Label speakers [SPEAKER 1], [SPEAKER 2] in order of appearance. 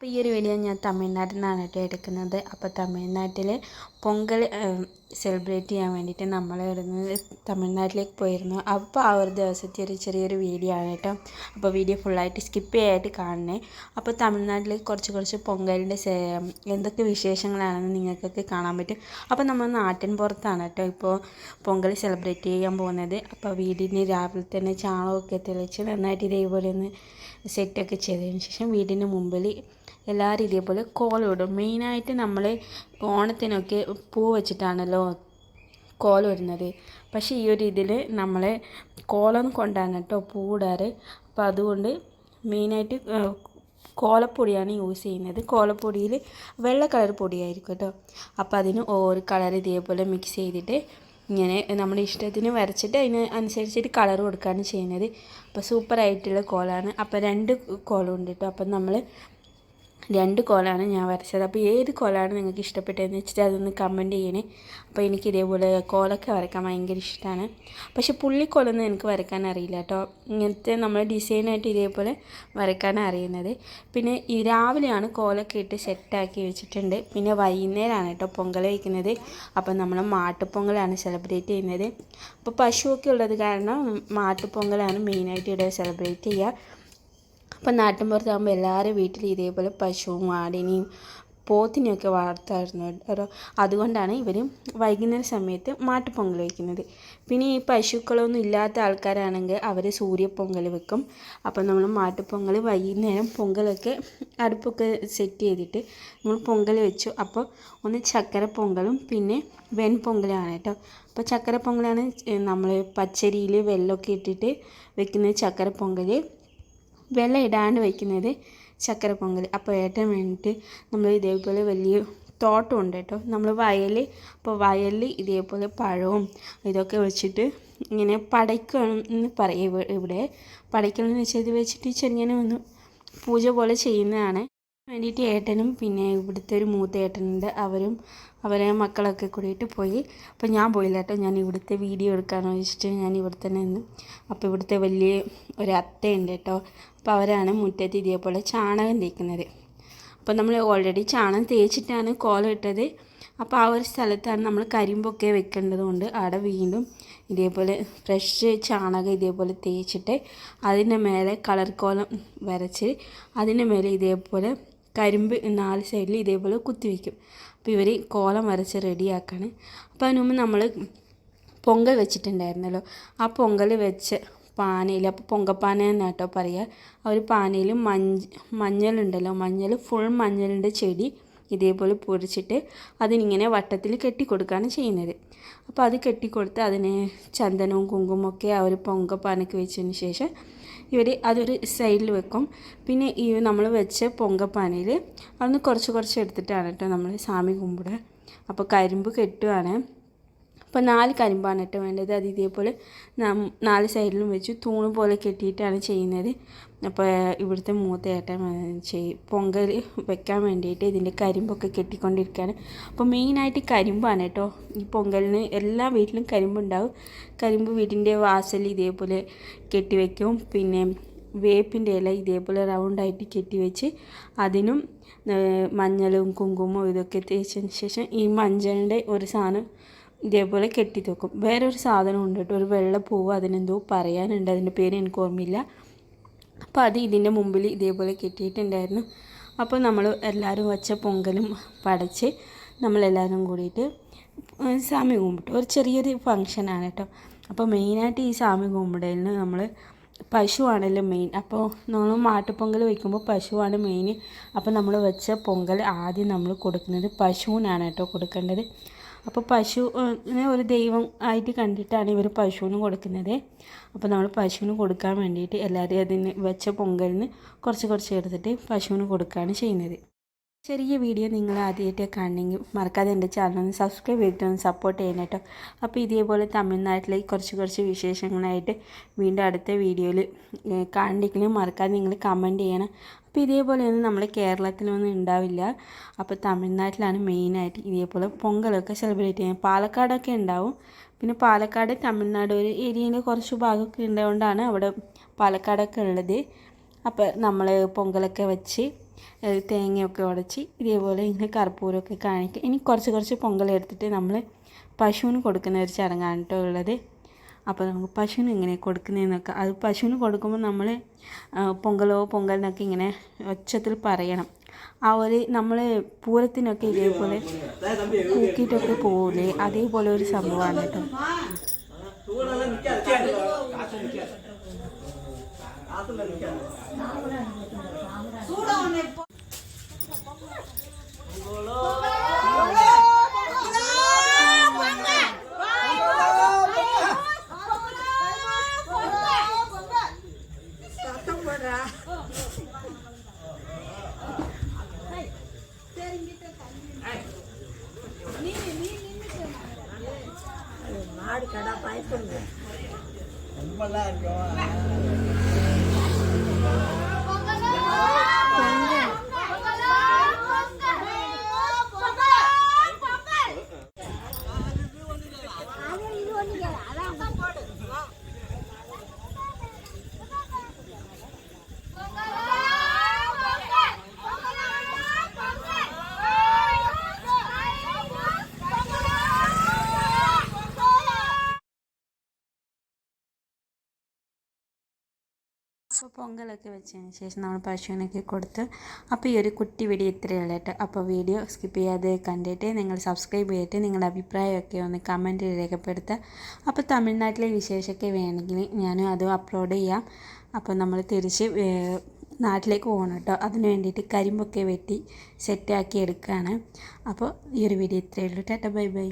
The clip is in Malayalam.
[SPEAKER 1] അപ്പോൾ ഈ ഒരു വീഡിയോ ഞാൻ തമിഴ്നാട്ടിൽ നിന്നാണ് കേട്ടോ എടുക്കുന്നത്. അപ്പോൾ തമിഴ്നാട്ടിൽ പൊങ്കൽ സെലിബ്രേറ്റ് ചെയ്യാൻ വേണ്ടിയിട്ട് നമ്മൾ ഇവിടുന്ന് തമിഴ്നാട്ടിലേക്ക് പോയിരുന്നു. അപ്പോൾ ആ ഒരു ദിവസത്തെ ഒരു ചെറിയൊരു വീഡിയോ ആണ് കേട്ടോ. അപ്പോൾ വീഡിയോ ഫുള്ളായിട്ട് സ്കിപ്പ് ചെയ്യായിട്ട് കാണണേ. അപ്പോൾ തമിഴ്നാട്ടിലേക്ക് കുറച്ച് പൊങ്കലിൻ്റെ എന്തൊക്കെ വിശേഷങ്ങളാണെന്ന് നിങ്ങൾക്കൊക്കെ കാണാൻ പറ്റും. അപ്പോൾ നമ്മൾ നാട്ടിൻ പുറത്താണ് കേട്ടോ ഇപ്പോൾ പൊങ്കൽ സെലിബ്രേറ്റ് ചെയ്യാൻ പോകുന്നത്. അപ്പോൾ വീടിന് രാവിലെ തന്നെ ചാണകമൊക്കെ തെളിച്ച് നന്നായിട്ട് ഇതേപോലെ ഒന്ന് സെറ്റൊക്കെ ചെയ്തതിന് ശേഷം വീടിന് മുമ്പിൽ എല്ലാവരും ഇതേപോലെ കോലമിടും. മെയിനായിട്ട് നമ്മൾ ഓണത്തിനൊക്കെ പൂ വെച്ചിട്ടാണല്ലോ കോലം ഇടുന്നത്. പക്ഷേ ഈ ഒരു ഇതിൽ നമ്മൾ കോലം കൊണ്ടാണ് കേട്ടോ പൂടാറ്. അപ്പോൾ അതുകൊണ്ട് മെയിനായിട്ട് കോലപ്പൊടിയാണ് യൂസ് ചെയ്യുന്നത്. കോലപ്പൊടിയിൽ വെള്ള കളർ പൊടിയായിരിക്കും കേട്ടോ. അപ്പോൾ അതിന് ഓരോ കളർ ഇതേപോലെ മിക്സ് ചെയ്തിട്ട് ഇങ്ങനെ നമ്മുടെ ഇഷ്ടത്തിന് വരച്ചിട്ട് അതിന് അനുസരിച്ചിട്ട് കളർ കൊടുക്കുകയാണ് ചെയ്യുന്നത്. അപ്പോൾ സൂപ്പറായിട്ടുള്ള കോലമാണ്. അപ്പോൾ 2 കോലമുണ്ട് കേട്ടോ. അപ്പം നമ്മൾ 2 കോലാണ് ഞാൻ വരച്ചത്. അപ്പോൾ ഏത് കോലാണ് നിങ്ങൾക്ക് ഇഷ്ടപ്പെട്ടതെന്ന് വെച്ചിട്ട് അതൊന്ന് കമൻറ്റ് ചെയ്യണേ. അപ്പോൾ എനിക്ക് ഇതേപോലെ കോലൊക്കെ വരയ്ക്കാൻ ഭയങ്കര ഇഷ്ടമാണ്. പക്ഷേ പുള്ളിക്കോലൊന്നും എനിക്ക് വരയ്ക്കാൻ അറിയില്ല കേട്ടോ. ഇങ്ങനത്തെ നമ്മൾ ഡിസൈനായിട്ട് ഇതേപോലെ വരയ്ക്കാൻ അറിയുന്നത്. പിന്നെ ഈ രാവിലെയാണ് കോലൊക്കെ ഇട്ട് സെറ്റാക്കി വെച്ചിട്ടുണ്ട്. പിന്നെ വൈകുന്നേരമാണ് കേട്ടോ പൊങ്കൽ വയ്ക്കുന്നത്. അപ്പം നമ്മൾ മാട്ടുപൊങ്കലാണ് സെലിബ്രേറ്റ് ചെയ്യുന്നത്. അപ്പോൾ പശുവൊക്കെ ഉള്ളത് കാരണം മാട്ടുപൊങ്കലാണ് മെയിനായിട്ട് ഇവിടെ സെലിബ്രേറ്റ് ചെയ്യുക. അപ്പം നാട്ടിൻപുറത്താകുമ്പോൾ എല്ലാവരും വീട്ടിൽ ഇതേപോലെ പശുവും ആടിനെയും പോത്തിനെയൊക്കെ വളർത്താറുണ്ട് കേട്ടോ. അതുകൊണ്ടാണ് ഇവർ വൈകുന്നേര സമയത്ത് മാട്ടുപൊങ്കൽ വയ്ക്കുന്നത്. പിന്നെ ഈ പശുക്കളൊന്നും ഇല്ലാത്ത ആൾക്കാരാണെങ്കിൽ അവർ സൂര്യപ്പൊങ്കൽ വെക്കും. അപ്പം നമ്മൾ മാട്ടുപൊങ്കൽ വൈകുന്നേരം പൊങ്കലൊക്കെ അടുപ്പൊക്കെ സെറ്റ് ചെയ്തിട്ട് നമ്മൾ പൊങ്കൽ വെച്ചു. അപ്പോൾ ഒന്ന് ചക്കര പൊങ്കലും പിന്നെ വെൺപൊങ്കലാണ് കേട്ടോ. അപ്പോൾ ചക്കര പൊങ്കലാണ് നമ്മൾ പച്ചരിയിൽ വെള്ളമൊക്കെ ഇട്ടിട്ട് വെക്കുന്നത് ചക്കര പൊങ്കൽ. വെള്ളം ഇടാണ്ട് വയ്ക്കുന്നത് ചക്കര പൊങ്കൽ. അപ്പോൾ ഏട്ടൻ വേണ്ടിയിട്ട് നമ്മൾ ഇതേപോലെ വലിയ തോട്ടമുണ്ട് കേട്ടോ. നമ്മൾ അപ്പോൾ വയലിൽ ഇതേപോലെ പഴവും ഇതൊക്കെ വെച്ചിട്ട് ഇങ്ങനെ പടയ്ക്കണമെന്ന് പറയും ഇവിടെ. പടയ്ക്കണമെന്ന് വെച്ചാൽ ഇത് വെച്ചിട്ട് ചെറിങ്ങനെ ഒന്ന് പൂജ പോലെ ചെയ്യുന്നതാണ്. വേണ്ടിയിട്ട് ഏട്ടനും പിന്നെ ഇവിടുത്തെ ഒരു മൂത്ത ഏട്ടനുണ്ട്, അവരെ മക്കളൊക്കെ കൂടിയിട്ട് പോയി. അപ്പോൾ ഞാൻ പോയില്ല കേട്ടോ. ഞാൻ ഇവിടുത്തെ വീഡിയോ എടുക്കാമെന്ന് വെച്ചിട്ട് ഞാൻ ഇവിടെ തന്നെ നിന്ന്. അപ്പോൾ ഇവിടുത്തെ വലിയ ഒരു അത്തയുണ്ട് കേട്ടോ. അപ്പോൾ അവരാണ് മുറ്റത്ത് ഇതേപോലെ ചാണകം തേക്കുന്നത്. അപ്പോൾ നമ്മൾ ഓൾറെഡി ചാണകം തേച്ചിട്ടാണ് കോലം ഇട്ടത്. അപ്പോൾ ആ ഒരു സ്ഥലത്താണ് നമ്മൾ കരിമ്പൊക്കെ വെക്കേണ്ടതുകൊണ്ട് അവിടെ വീണ്ടും ഇതേപോലെ ഫ്രഷ് ചാണകം ഇതേപോലെ തേച്ചിട്ട് അതിൻ്റെ മേലെ കളർ കോലം വരച്ച് അതിൻ്റെ മേലെ ഇതേപോലെ കരിമ്പ് 4 സൈഡിൽ ഇതേപോലെ കുത്തിവെക്കും. അപ്പോൾ ഇവർ കോലം വരച്ച് റെഡിയാക്കാണ്. അപ്പോൾ അതിന് മുമ്പ് നമ്മൾ പൊങ്കൽ വെച്ചിട്ടുണ്ടായിരുന്നല്ലോ. ആ പൊങ്കൽ വെച്ച് പാനയിൽ, അപ്പോൾ പൊങ്കപ്പാന തന്നെ കേട്ടോ പറയുക. ആ ഒരു പാനയിൽ മഞ്ഞളുണ്ടല്ലോ, ഫുൾ മഞ്ഞളിൻ്റെ ചെടി ഇതേപോലെ പൊടിച്ചിട്ട് അതിനിങ്ങനെ വട്ടത്തിൽ കെട്ടിക്കൊടുക്കുകയാണ് ചെയ്യുന്നത്. അപ്പോൾ അത് കെട്ടിക്കൊടുത്ത് അതിന് ചന്ദനവും കുങ്കുമൊക്കെ ആ ഒരു പൊങ്കപ്പാനയ്ക്ക് വെച്ചതിന് ശേഷം ഇവർ അതൊരു സൈഡിൽ വെക്കും. പിന്നെ ഈ നമ്മൾ വെച്ച പൊങ്കപ്പാനയിൽ അതൊന്ന് കുറച്ച് എടുത്തിട്ടാണ് കേട്ടോ നമ്മൾ സ്വാമി കുമ്പിടുക. അപ്പോൾ കരിമ്പ് കെട്ടുകയാണ്. അപ്പോൾ 4 കരിമ്പാണ് കേട്ടോ വേണ്ടത്. അത് ഇതേപോലെ 4 സൈഡിലും വെച്ച് തൂണ് പോലെ കെട്ടിയിട്ടാണ് ചെയ്യുന്നത്. അപ്പോൾ ഇവിടുത്തെ മൂത്ത ഏട്ടൻ പൊങ്കൽ വെക്കാൻ വേണ്ടിയിട്ട് ഇതിൻ്റെ കരിമ്പൊക്കെ കെട്ടിക്കൊണ്ടിരിക്കുകയാണ്. അപ്പോൾ മെയിനായിട്ട് കരിമ്പാണ് കേട്ടോ. ഈ പൊങ്കലിന് എല്ലാ വീട്ടിലും കരിമ്പുണ്ടാവും. കരിമ്പ് വീടിൻ്റെ വാസൽ ഇതേപോലെ കെട്ടിവെക്കും. പിന്നെ വേപ്പിൻ്റെ ഇല ഇതേപോലെ റൗണ്ടായിട്ട് കെട്ടിവെച്ച് അതിനും മഞ്ഞളും കുങ്കുമവും ഇതൊക്കെ തേച്ചതിന് ശേഷം ഈ മഞ്ഞളിൻ്റെ ഒരു സാധനം ഇതേപോലെ കെട്ടിത്തൂക്കും. വേറൊരു സാധനം ഉണ്ട് കേട്ടോ, ഒരു വെള്ള പൂവ്, അതിനെന്തോ പറയാനുണ്ട്, അതിൻ്റെ പേര് എനിക്ക് ഓർമ്മയില്ല. അപ്പോൾ അത് ഇതിൻ്റെ മുമ്പിൽ ഇതേപോലെ കെട്ടിയിട്ടുണ്ടായിരുന്നു. അപ്പോൾ നമ്മൾ എല്ലാവരും വെച്ച പൊങ്കലും പടച്ച് നമ്മളെല്ലാവരും കൂടിയിട്ട് സ്വാമി കുമ്പിട്ടു. ഒരു ചെറിയൊരു ഫങ്ഷനാണ് കേട്ടോ. അപ്പോൾ മെയിനായിട്ട് ഈ സ്വാമി കുമ്പിടലിന് നമ്മൾ പശുവാണല്ലോ മെയിൻ. അപ്പോൾ നമ്മൾ മാട്ടുപൊങ്കൽ വയ്ക്കുമ്പോൾ പശുവാണ് മെയിൻ. അപ്പോൾ നമ്മൾ വെച്ച പൊങ്കൽ ആദ്യം നമ്മൾ കൊടുക്കുന്നത് പശുവിനാണ് കേട്ടോ കൊടുക്കേണ്ടത്. അപ്പോൾ പശുവിനെ ഒരു ദൈവം ആയിട്ട് കണ്ടിട്ടാണ് ഇവർ പശുവിന് കൊടുക്കുന്നത്. അപ്പോൾ നമ്മൾ പശുവിന് കൊടുക്കാൻ വേണ്ടിയിട്ട് എല്ലാവരും അതിന് വെച്ച പൊങ്കലിന് കുറച്ച് എടുത്തിട്ട് പശുവിന് കൊടുക്കുകയാണ് ചെയ്യുന്നത്. ചെറിയ വീഡിയോ നിങ്ങൾ ആദ്യമായിട്ട് കാണണമെങ്കിൽ മറക്കാതെ എൻ്റെ ചാനൽ സബ്സ്ക്രൈബ് ചെയ്തിട്ടൊന്ന് സപ്പോർട്ട് ചെയ്യണം കേട്ടോ. അപ്പോൾ ഇതേപോലെ തമിഴ്നാട്ടിലെ കുറച്ച് വിശേഷങ്ങളായിട്ട് വീണ്ടും അടുത്ത വീഡിയോയിൽ കാണണമെങ്കിൽ മറക്കാതെ നിങ്ങൾ കമൻറ്റ് ചെയ്യണം. അപ്പോൾ ഇതേപോലെയൊന്നും നമ്മുടെ കേരളത്തിലൊന്നും ഉണ്ടാവില്ല. അപ്പോൾ തമിഴ്നാട്ടിലാണ് മെയിനായിട്ട് ഇതേപോലെ പൊങ്കലൊക്കെ സെലിബ്രേറ്റ് ചെയ്യുന്നത്. പാലക്കാടൊക്കെ ഉണ്ടാവും. പിന്നെ പാലക്കാട് തമിഴ്നാട് ഒരു ഏരിയയിൽ കുറച്ച് ഭാഗമൊക്കെ ഉണ്ടായതുകൊണ്ടാണ് അവിടെ പാലക്കാടൊക്കെ ഉള്ളത്. അപ്പോൾ നമ്മൾ പൊങ്കലൊക്കെ വെച്ച് തേങ്ങയൊക്കെ ഉടച്ച് ഇതേപോലെ ഇങ്ങനെ കർപ്പൂരമൊക്കെ കാണിക്കുക. ഇനി കുറച്ച് പൊങ്കലെടുത്തിട്ട് നമ്മൾ പശുവിന് കൊടുക്കുന്ന ഒരു ചടങ്ങാണ് കേട്ടോ ഉള്ളത്. അപ്പോൾ നമുക്ക് പശുവിന് എങ്ങനെ കൊടുക്കുന്നതെന്നൊക്കെ, അത് പശുവിന് കൊടുക്കുമ്പോൾ നമ്മൾ പൊങ്കൽ എന്നൊക്കെ ഇങ്ങനെ ഒച്ചത്തിൽ പറയണം. ആ ഒരു നമ്മൾ പൂരത്തിനൊക്കെ ഇതേപോലെ കൂക്കിയിട്ടൊക്കെ പോവില്ലേ, അതേപോലെ ഒരു സംഭവമാണ് കേട്ടോ.
[SPEAKER 2] மாடு கடா பயப்படுங்க
[SPEAKER 1] അപ്പോൾ പൊങ്കലൊക്കെ വെച്ചതിന് ശേഷം നമ്മൾ പശുവിനൊക്കെ കൊടുത്ത്. അപ്പോൾ ഈ ഒരു കുട്ടി വീഡിയോ ഇത്രയേ ഉള്ളൂ കേട്ടോ. അപ്പോൾ വീഡിയോ സ്കിപ്പ് ചെയ്യാതെ കണ്ടിട്ട് നിങ്ങൾ സബ്സ്ക്രൈബ് ചെയ്തിട്ട് നിങ്ങളുടെ അഭിപ്രായമൊക്കെ ഒന്ന് കമൻറ്റിൽ രേഖപ്പെടുത്തുക. അപ്പോൾ തമിഴ്നാട്ടിലെ വിശേഷമൊക്കെ വേണമെങ്കിൽ ഞാനും അതും അപ്ലോഡ് ചെയ്യാം. അപ്പോൾ നമ്മൾ തിരിച്ച് നാട്ടിലേക്ക് പോകണം കേട്ടോ. അതിന് വേണ്ടിയിട്ട് കരിമ്പൊക്കെ വെട്ടി സെറ്റാക്കി എടുക്കുകയാണ്. അപ്പോൾ ഈ ഒരു വീഡിയോ ഇത്രയേ ഉള്ളൂ. Tata bye bye.